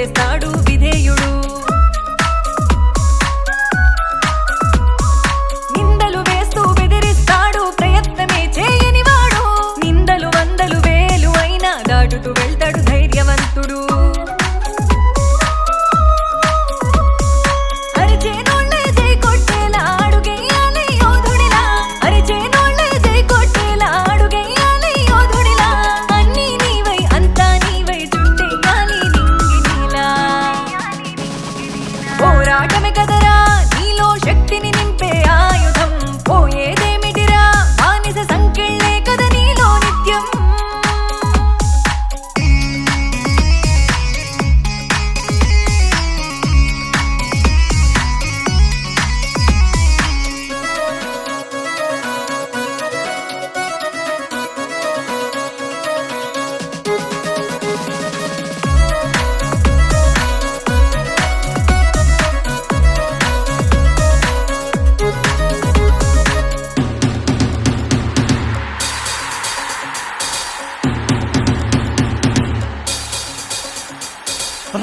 చేస్తాడు విధేయుడు. నిందలు వేస్తూ బెదిరిస్తాడు ప్రయత్నమే చేయనివాడు. నిందలు వందలు వేలు అయినా దాటుతూ వెళ్తాడు ధైర్యవంతుడు. పోరాటమే కదరా నీలో శక్తిని నింపే ఆయుధం. పోయేదేమిటిరా బానిస సంకెళ్ళే కదా నీలో నిత్యం.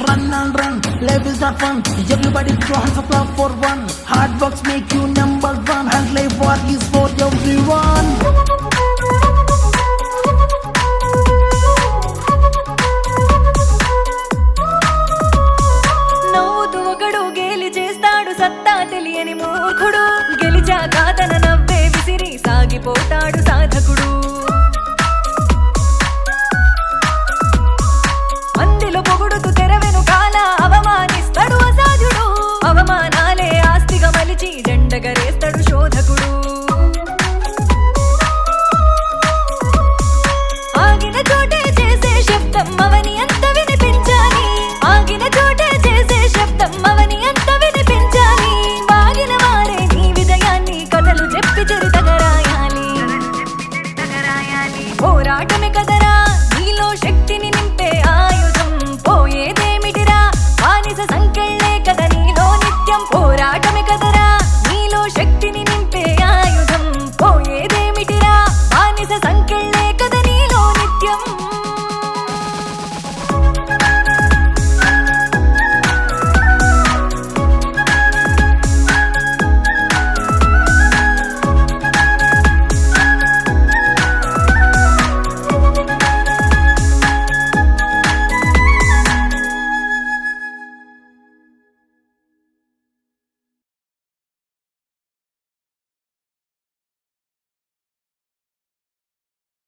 Run and run, life is not fun. Everybody throw hands up for one. Hard works make you number one, and life what is for everyone. నవ్వుతూ ఒకడు గేలి చేస్తాడు సత్తా తెలియని మూర్ఖుడు. గెలిచాక తన నవ్వే విసిరి సాగిపోతాడు సాధకుడు.